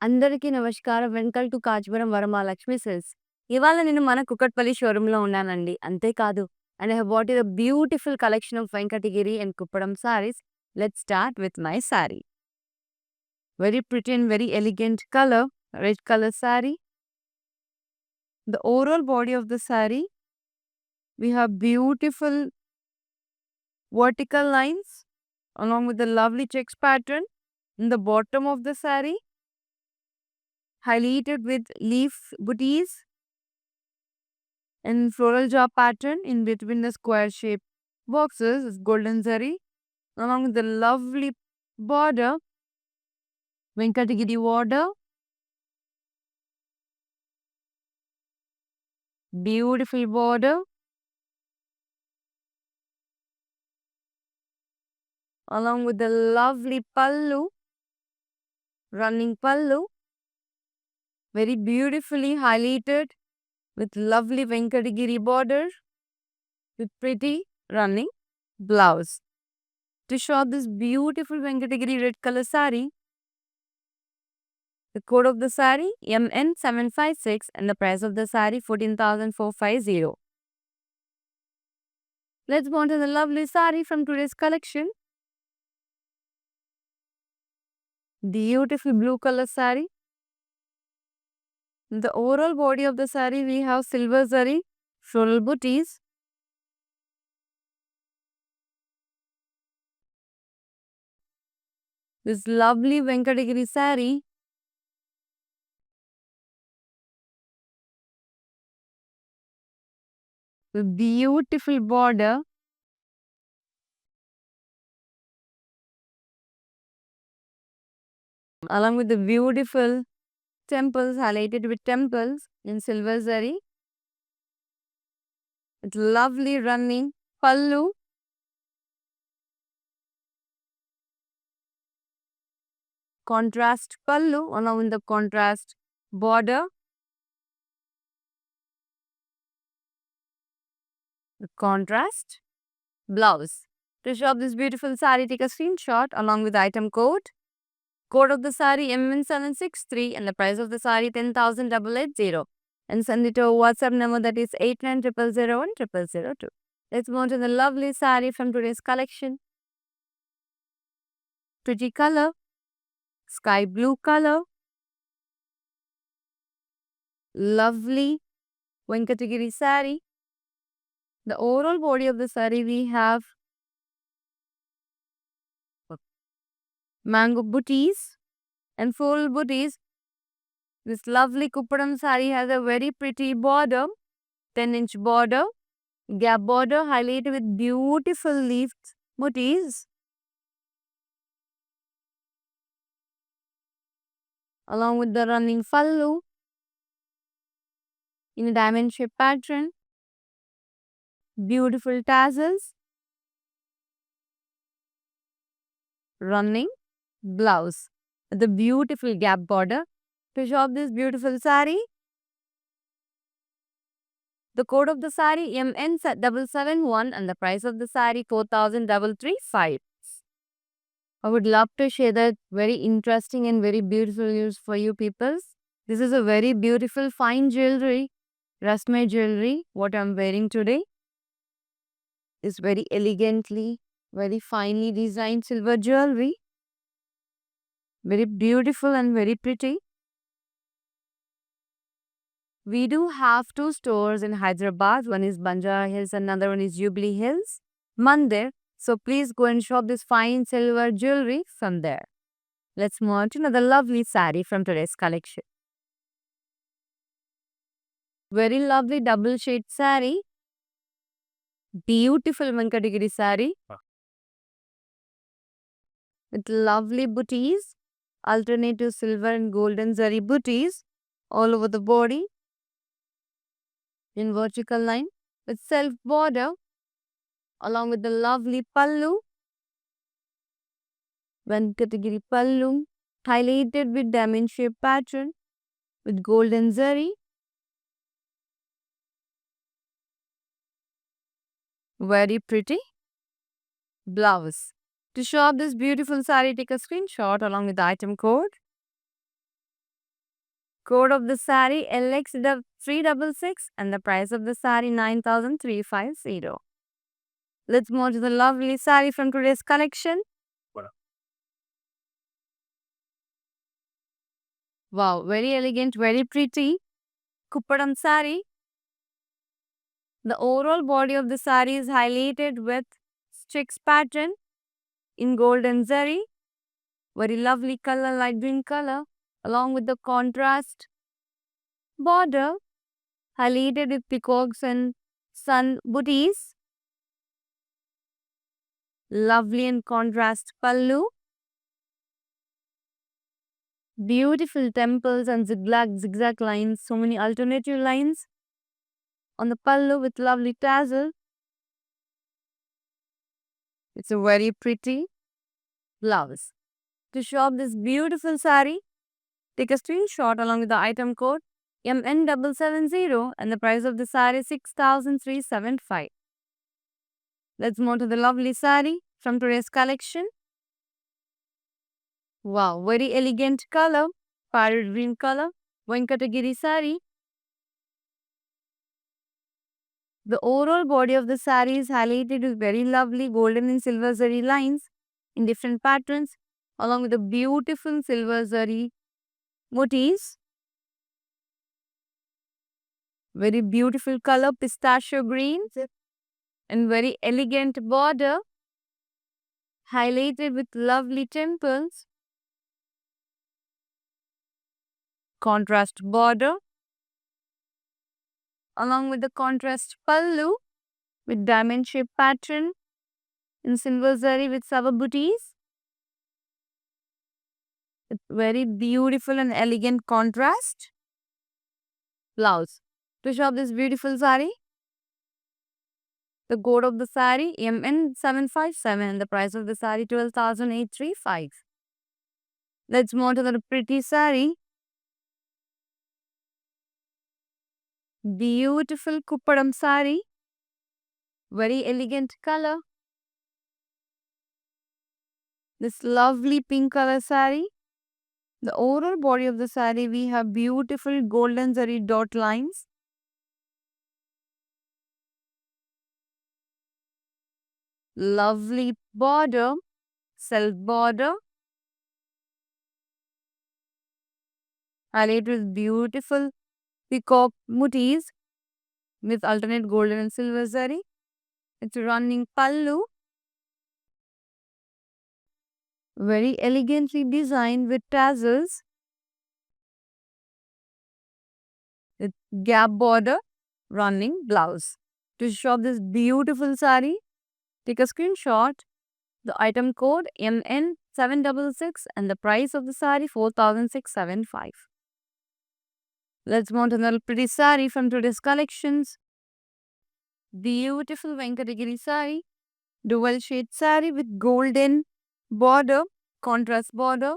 అందరికీ నమస్కారం. Welcome to Kanchipuram Varamahalakshmi silks. ఇవాళ నేను మన కుకట్పల్లి షోరూమ్‌లో ఉన్నానండి. అంతేకాదు and I have bought you the beautiful collection of Venkatagiri and Kuppadam saris. Let's start with my sari. Very pretty and very elegant colour. Red colour sari. The overall body of the saree, we have beautiful vertical lines along with the lovely checks pattern in the bottom of the saree, highlighted with leaf booties and floral jar pattern in between the square shaped boxes is golden zari along with the lovely border, Venkatagiri border, beautiful border along with the lovely pallu, running pallu, very beautifully highlighted with lovely Venkatagiri border with pretty running blouse. To show this beautiful Venkatagiri red color saree, the code of the saree MN756 and the price of the saree 14,450. Let's go on to the lovely saree from today's collection. Beautiful blue color saree. In the overall body of the saree, we have silver zari, floral booties. This lovely Venkatagiri saree. With beautiful border. Along with the beautiful temples, highlighted with temples in silver zari. With lovely running pallu. Contrast pallu along with the contrast border. The contrast blouse. To shop this beautiful saree, take a screenshot along with the item code. Code of the saree MN763 and the price of the saree 10,880. And send it to a WhatsApp number that is 8900010002. Let's move on to the lovely saree from today's collection. Pretty color, sky blue color, lovely Venkatagiri saree. The overall body of the saree, we have mango booties and floral booties. This lovely Kuppadam saree has a very pretty border, 10-inch border, gap border highlighted with beautiful leaf booties. Along with the running fallu in a diamond shape pattern, beautiful tassels, running blouse, with the beautiful gap border. To shop this beautiful saree, the code of the saree MN771 and the price of the saree 4,335. I would love to share that very interesting and very beautiful news for you people. This is a very beautiful fine jewelry, Rasmay jewelry, what I'm wearing today. Is very elegantly, very finely designed silver jewelry. Very beautiful and very pretty. We do have two stores in Hyderabad. One is Banjara Hills, another one is Jubilee Hills, Mandir. So please go and shop this fine silver jewelry from there. Let's move on to another lovely saree from today's collection. Very lovely double shade saree. Beautiful Venkatagiri saree. With lovely booties. Alternative silver and golden zari booties all over the body. In vertical line with self border along with the lovely pallu, Venkatagiri pallu, highlighted with diamond shape pattern with golden zari. Very pretty blouse. To shop this beautiful saree, take a screenshot along with the item code. Code of the sari LX366 and the price of the sari 9,350. Let's move to the lovely sari from today's collection. Wow, very elegant, very pretty. Kuppadam sari. The overall body of the sari is highlighted with checks pattern in gold and zari. Very lovely color, light green color, along with the contrast border, highlighted with peacocks and sun booties. Lovely and contrast pallu. Beautiful temples and zigzag lines, so many alternative lines on the pallu with lovely tassel. It's a very pretty blouse. To shop this beautiful sari, take a screenshot along with the item code MN770 and the price of the sari 6,375. Let's move to the lovely sari from today's collection. Wow, very elegant color, parrot green color, Venkatagiri sari. The overall body of the sari is highlighted with very lovely golden and silver zari lines in different patterns, along with the beautiful silver zari motifs. Very beautiful color, pistachio green, and very elegant border, highlighted with lovely temples. Contrast border, along with the contrast pallu with diamond shaped pattern in silver zari with saba booties. It's very beautiful and elegant contrast. Blouse. To shop this beautiful sari, the code of the sari MN757, the price of the sari 12,835. Let's move to the pretty sari. Beautiful Kuppadam sari. Very elegant color. This lovely pink color sari. The overall body of the sari, we have beautiful golden zari dot lines. Lovely border, self border. Highlighted with beautiful peacock motifs with alternate golden and silver zari. It's running pallu. Very elegantly designed with tassels. With gap border, running blouse. To shop this beautiful sari, take a screenshot. The item code MN766 and the price of the sari 4,675. Let's move to another pretty sari from today's collections. Beautiful Venkatagiri sari. Dual shade sari with golden border, contrast border.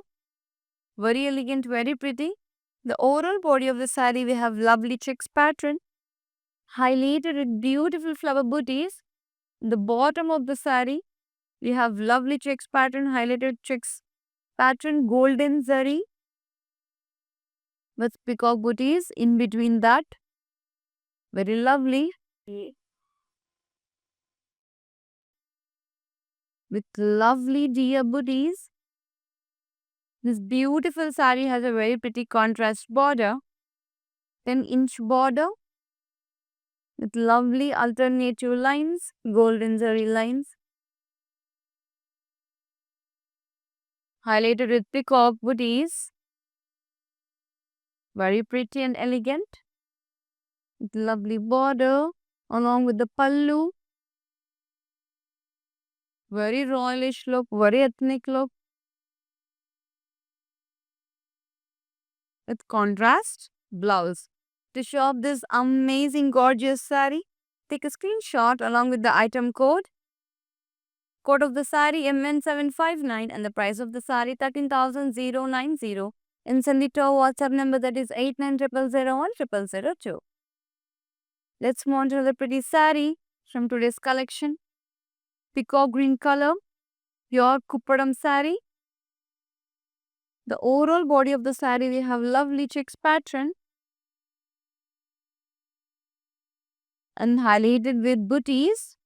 Very elegant, very pretty. The overall body of the sari, we have lovely checks pattern. Highlighted with beautiful flower booties. The bottom of the sari, we have lovely checks pattern, highlighted checks pattern, golden zari with peacock booties in between that. Very lovely. With lovely deer booties. This beautiful sari has a very pretty contrast border. 10-inch border with lovely alternative lines, golden zari lines. Highlighted with peacock booties. Very pretty and elegant. With lovely border along with the pallu. Very royalish look, very ethnic look. With contrast blouse. To shop this amazing gorgeous sari, take a screenshot along with the item code. Code of the sari MN759 and the price of the sari 13,090. And send it to our WhatsApp number, that is 8900010002. Let's move on to the pretty sari from today's collection. Peacock green color, pure Kuppadam sari. The overall body of the saree, we have lovely checks pattern and highlighted with booties,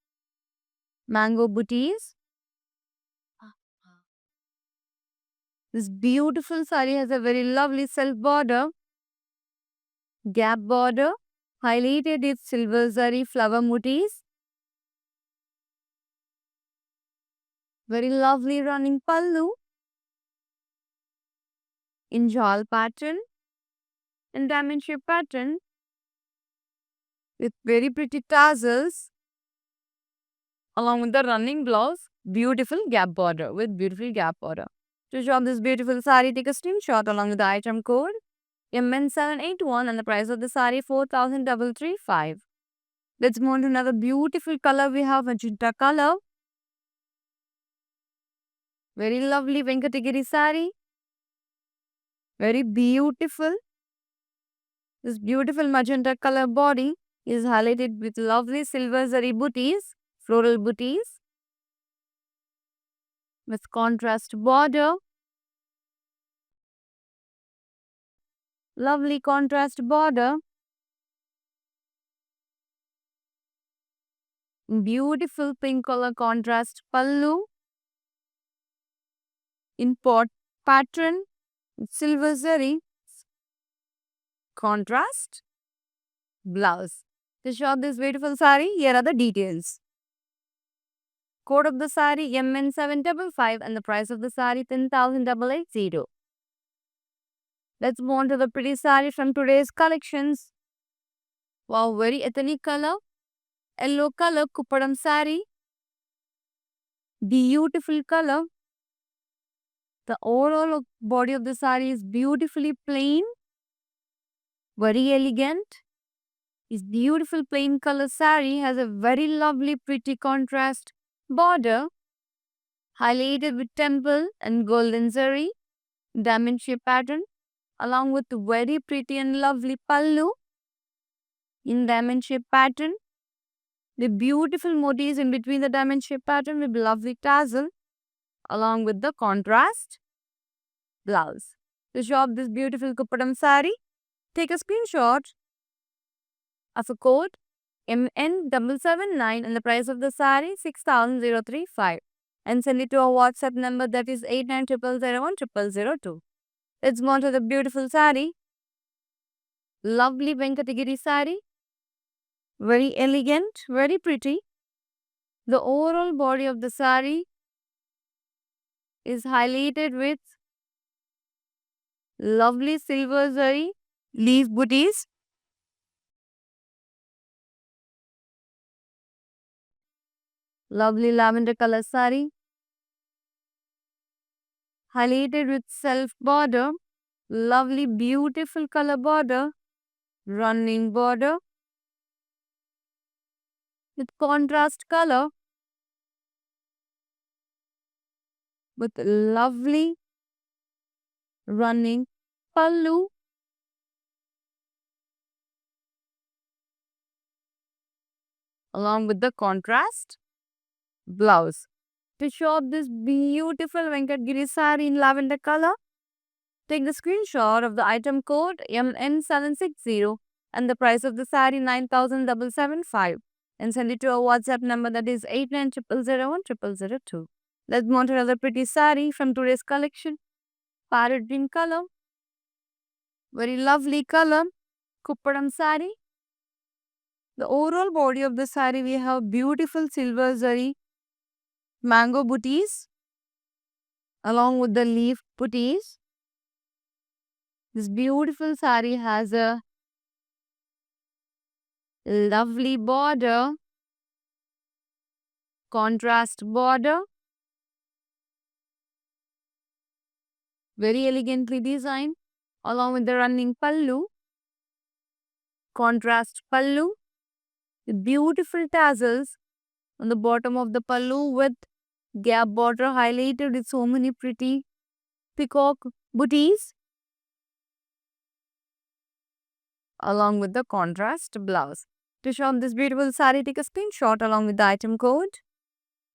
mango booties. This beautiful saree has a very lovely self border, gap border, highlighted with silver zari flower motifs. Very lovely running pallu in jal pattern and diamond shape pattern with very pretty tassels along with the running blouse. Beautiful gap border with beautiful gap border. To shop this beautiful saree, take a screenshot along with the item code MN781 and the price of the saree 4,335. Let's move on to another beautiful color. We have magenta color. Very lovely Venkatagiri saree. Very beautiful. This beautiful magenta color body is highlighted with lovely silver zari booties, floral booties with contrast border. Lovely contrast border. Beautiful pink color contrast pallu. In pot pattern with silver zari. Contrast blouse. To shop this beautiful saree, here are the details. Code of the saree MN755 and the price of the saree 10,880. Let's move on to the pretty saree from today's collections. Wow, very ethnic color. Yellow color kuppadam saree. Beautiful color. The overall body of the saree is beautifully plain. Very elegant. This beautiful plain color saree has a very lovely pretty contrast border highlighted with temple and golden zari diamond shape pattern along with very pretty and lovely pallu in diamond shape pattern. The beautiful motifs in between the diamond shape pattern with lovely tassel along with the contrast blouse. To shop this beautiful kuppadam saree, take a screenshot of a code MN779 and the price of the saree 6,035 and send it to our WhatsApp number that is 8900010002. Let's move on to the beautiful saree. Lovely Venkatagiri saree. Very elegant, very pretty. The overall body of the saree is highlighted with lovely silver zari leaf booties. Lovely lavender color saree. Highlighted with self border. Lovely beautiful color border. Running border. With contrast color. With lovely running pallu. Along with the contrast blouse. To shop this beautiful Venkatagiri saree in lavender color, take the screenshot of the item code MN760 and the price of the saree 9,775 and send it to our WhatsApp number that is 8900010002. Let's move on to another pretty saree from today's collection. Parrot green color. Very lovely color. Kuppadam saree. The overall body of the saree, we have beautiful silver zari mango booties along with the leaf booties. This beautiful saree has a lovely border, contrast border, very elegantly designed along with the running pallu, contrast pallu with beautiful tassels on the bottom of the pallu with gap border highlighted with so many pretty peacock booties along with the contrast blouse. To shop this beautiful saree, take a screenshot along with the item code.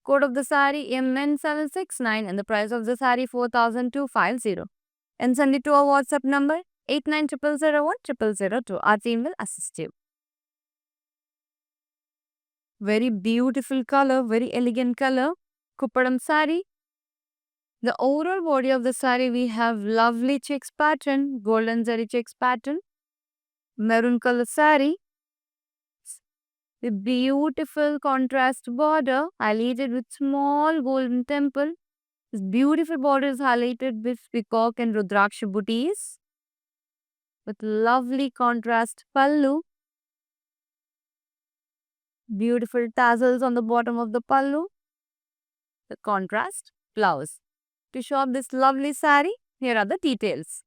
Code of the saree MN769 and the price of the saree 4,250. and send it to our WhatsApp number 8900010002. Our team will assist you. Very beautiful color, very elegant color. Kuppadam sari. The overall body of the sari, we have lovely checks pattern, golden zari checks pattern, maroon color sari. The beautiful contrast border highlighted with small golden temple. This beautiful border is highlighted with peacock and rudraksha booties. With lovely contrast pallu. Beautiful tassels on the bottom of the pallu. The contrast blouse. To shop this lovely sari, here are the details.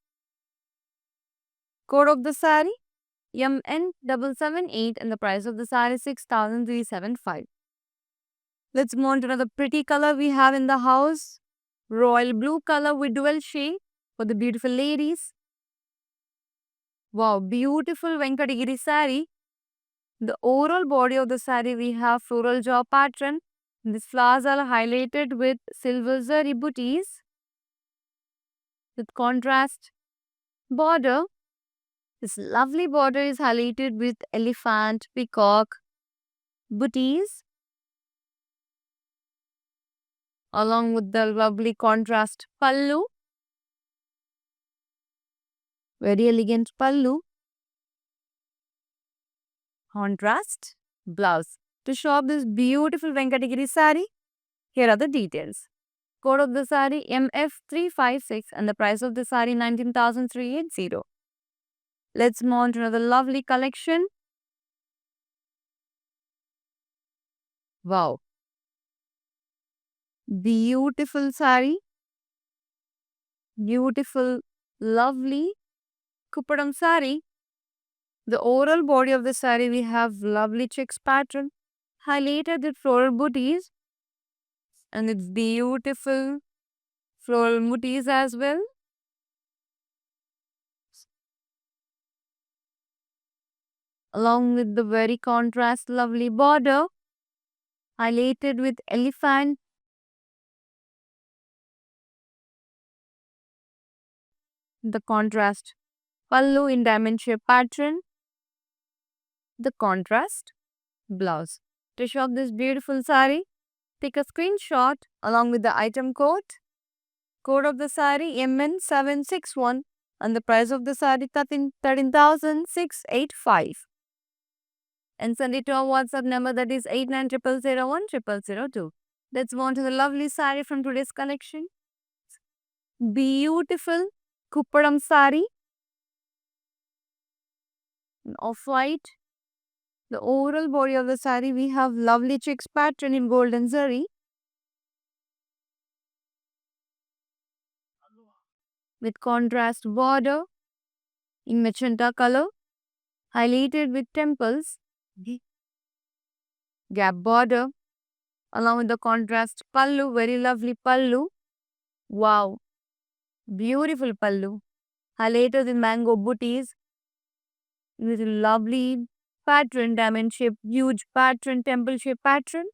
Code of the sari MN778 and the price of the sari 6375. Let's move on to another pretty color we have in the house. Royal blue color with dual shade for the beautiful ladies. Wow, beautiful Venkatagiri sari. The overall body of the sari, we have floral jaw pattern. These flowers are highlighted with silver zari booties with contrast border. This lovely border is highlighted with elephant, peacock booties along with the lovely contrast pallu. Very elegant pallu. Contrast blouse. To shop this beautiful Venkatagiri sari, here are the details. Code of the sari MF356 and the price of the sari 19,380. Let's move on to another lovely collection. Wow. Beautiful sari. Beautiful, lovely Kuppadam sari. The overall body of the sari, we have lovely checks pattern highlighted with floral booties and it's beautiful floral booties as well. Along with the very contrast lovely border highlighted with elephant. The contrast pallu in diamond shape pattern. The contrast blouse. To shop this beautiful sari, take a screenshot along with the item code. Code of the sari MN761 and the price of the sari 13,685. And send it to our WhatsApp number that is 8900010002. Let's move on to the lovely sari from today's collection. Beautiful Kuppadam sari. Off-white. The overall body of the sari, we have lovely checks pattern in golden zari. With contrast border in magenta color. Highlighted with temples. Gap border. Along with the contrast pallu. Very lovely pallu. Wow. Beautiful pallu. Highlighted in mango booties. With lovely pattern, diamond shape, huge pattern, temple shape pattern.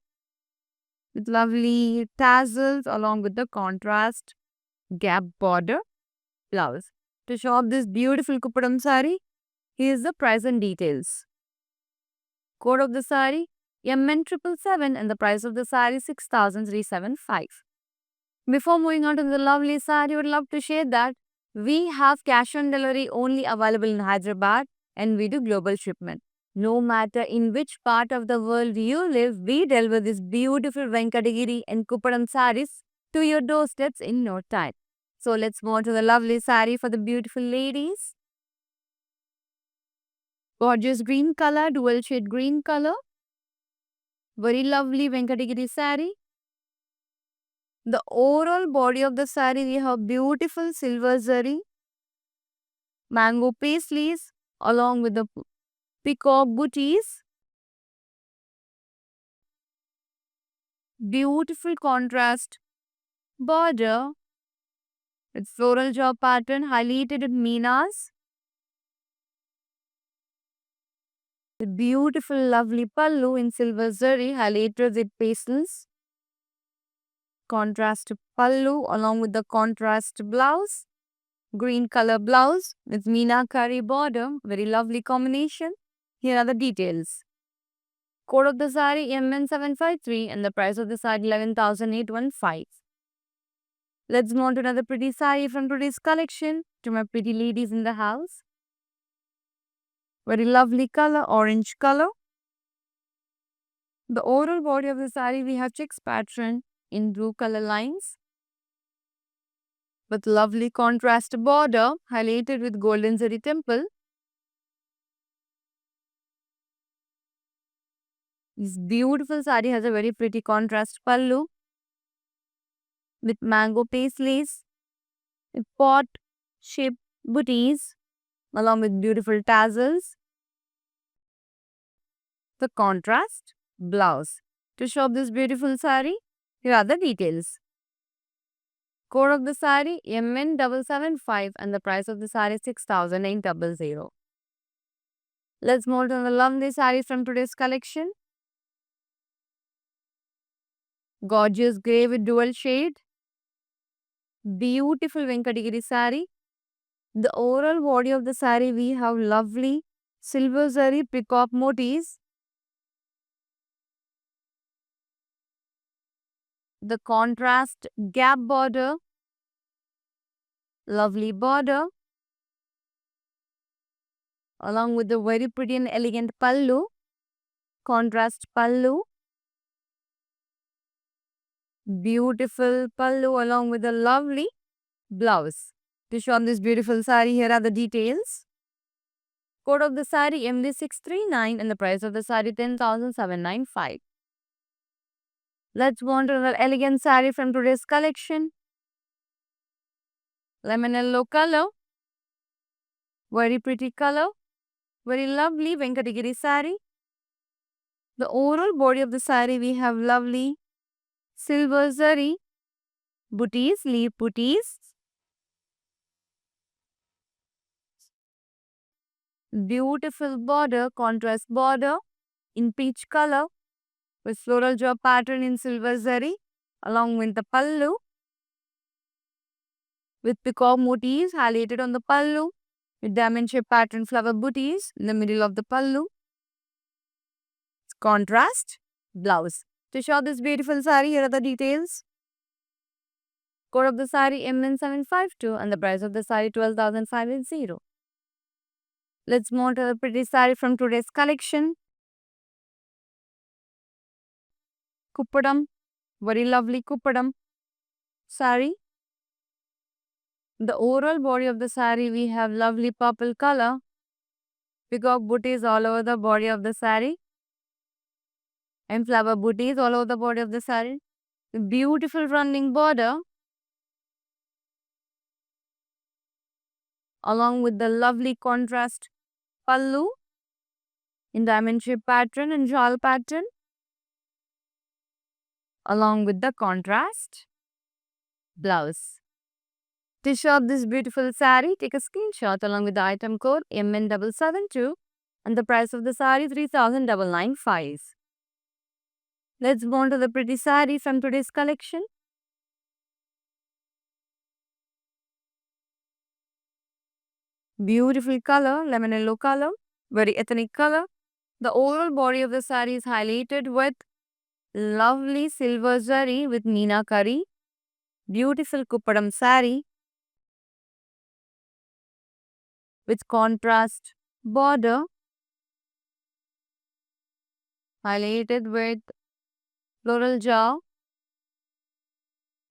With lovely tassels along with the contrast gap border blouse. To shop this beautiful Kuppadam sari, here's the price and details. Code of the sari MN777 and the price of the sari 6375. Before moving on to the lovely sari, I would love to share that we have cash on delivery only available in Hyderabad and we do global shipment. No matter in which part of the world you live, we deliver this beautiful Venkatagiri and Kuppadam saris to your doorsteps in no time. So let's move on to the lovely sari for the beautiful ladies. Gorgeous green color, dual shade green color. Very lovely Venkatagiri sari. The overall body of the sari, we have beautiful silver zari, mango paisleys along with the peacock booties. Beautiful contrast border with floral jaw pattern highlighted with meenas. The beautiful lovely pallu in silver zari highlighted with pastels. Contrast pallu along with the contrast blouse. green color blouse with meenakari border. Very lovely combination. Here are the details. Code of the sari MN753 and the price of the sari 11,815. Let's move on to another pretty sari from today's collection to my pretty ladies in the house. Very lovely color, orange color. The overall body of the sari we have checks pattern in blue color lines with lovely contrast border highlighted with golden zari temple. This beautiful sari has a very pretty contrast pallu with mango paste lace, with pot shaped booties along with beautiful tassels. The contrast blouse. To shop this beautiful sari, here are the details. Code of the sari MN775 and the price of the sari 6,900. Let's move on to the lovely saris from today's collection. Gorgeous grey with dual shade. Beautiful Venkatagiri sari. The overall body of the sari we have lovely silver zari peacock motifs. The contrast gap border. Lovely border. Along with the very pretty and elegant pallu. Contrast pallu. Beautiful pallu along with a lovely blouse. To show this beautiful sari, here are the details. Code of the sari MD639 and the price of the sari 10,795. Let's move on to another elegant sari from today's collection. Lemon yellow color. Very pretty color. Very lovely Venkatagiri sari. The overall body of the sari we have lovely silver zari booties, leaf booties. Beautiful border, contrast border in peach color with floral jaw pattern in silver zari along with the pallu with peacock motifs highlighted on the pallu with diamond shaped pattern flower booties in the middle of the pallu. Contrast blouse. To show this beautiful sari, here are the details. Code of the sari MN752 and the price of the sari 12,580. Let's move on to the pretty sari from today's collection. Kuppadam. Very lovely Kuppadam sari. The overall body of the sari we have lovely purple color. Peacock booties all over the body of the sari. And flower booties all over the body of the sari. Beautiful running border. Along with the lovely contrast pallu in diamond shape pattern and jewel pattern. Along with the contrast blouse. To shop this beautiful sari, take a screenshot along with the item code MN772 and the price of the sari 3,995. Let's move on to the pretty sari from today's collection. Beautiful color, lemon yellow color, very ethnic color. The overall body of the sari is highlighted with lovely silver zari with meenakari. Beautiful Kuppadam sari with contrast border highlighted with floral jaw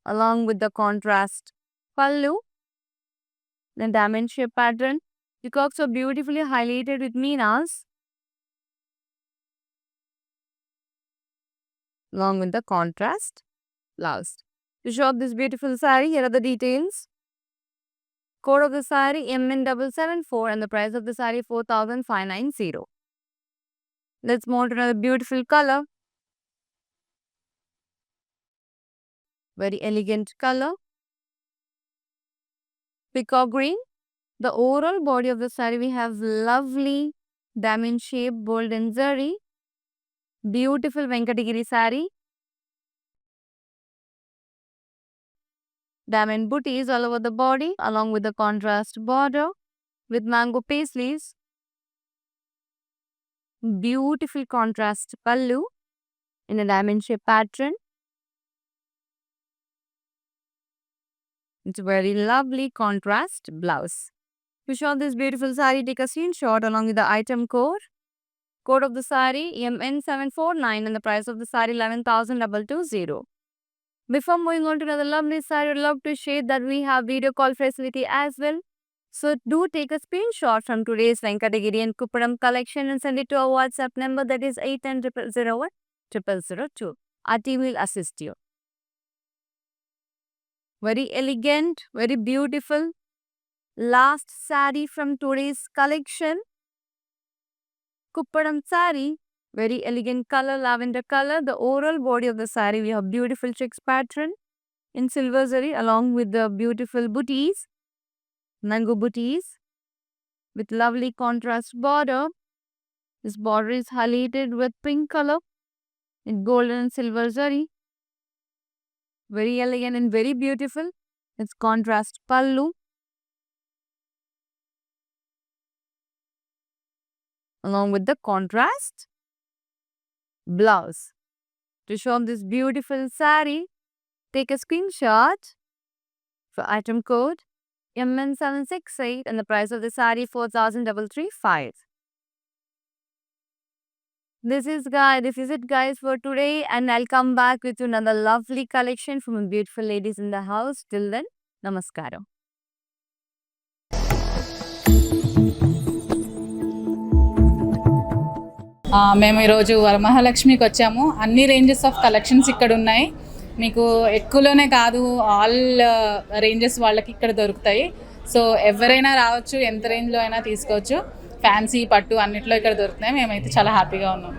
along with the contrast pallu. The diamond shape pattern. Peacocks are beautifully highlighted with meenas along with the contrast blouse. To show this beautiful sari, here are the details. Code of the sari MN774 and the price of the sari 4,590. Let's move on to another beautiful color. Very elegant color. Peacock green. The overall body of the sari we have lovely diamond shaped golden zari. Beautiful Venkatagiri sari. Diamond booties all over the body along with the contrast border with mango paisleys. Beautiful contrast pallu in a diamond shape pattern. It's a very lovely contrast blouse. To show this beautiful sari, take a screenshot along with the item code. Code of the sari MN749 and the price of the sari 11,220. Before moving on to another lovely sari, I would love to share that we have video call facility as well. So do take a screenshot from today's Venkatagiri and Kuppadam collection and send it to our WhatsApp number, that is 810-001-0002. Our team will assist you. Very elegant, very beautiful. Last sari from today's collection. Kuppadam sari. Very elegant color, lavender color. The overall body of the sari, we have beautiful checks pattern in silver zari along with the beautiful booties, mango booties with lovely contrast border. This border is highlighted with pink color in golden and silver zari. Very elegant and very beautiful. It's contrast pallu along with the contrast blouse. To show this beautiful sari, take a screenshot for item code MN768 and the price of the sari 4,335. This is it guys for today, and I'll come back with another lovely collection from beautiful ladies in the house. Till then, namaskaram. మేము ఈరోజు వరమహాలక్ష్మికి వచ్చాము. అన్ని ranges of collections ఇక్కడ ఉన్నాయి. మీకు ఎక్కువలోనే కాదు, all ranges వాళ్ళకి ఇక్కడ దొరుకుతాయి. సో ఎవరైనా రావచ్చు, ఎంత రేంజ్లో అయినా తీసుకోవచ్చు. ఫ్యాన్సీ పట్టు అన్నిట్లో ఇక్కడ దొరుకుతున్నాయి. మేమైతే చాలా హ్యాపీగా ఉన్నాం.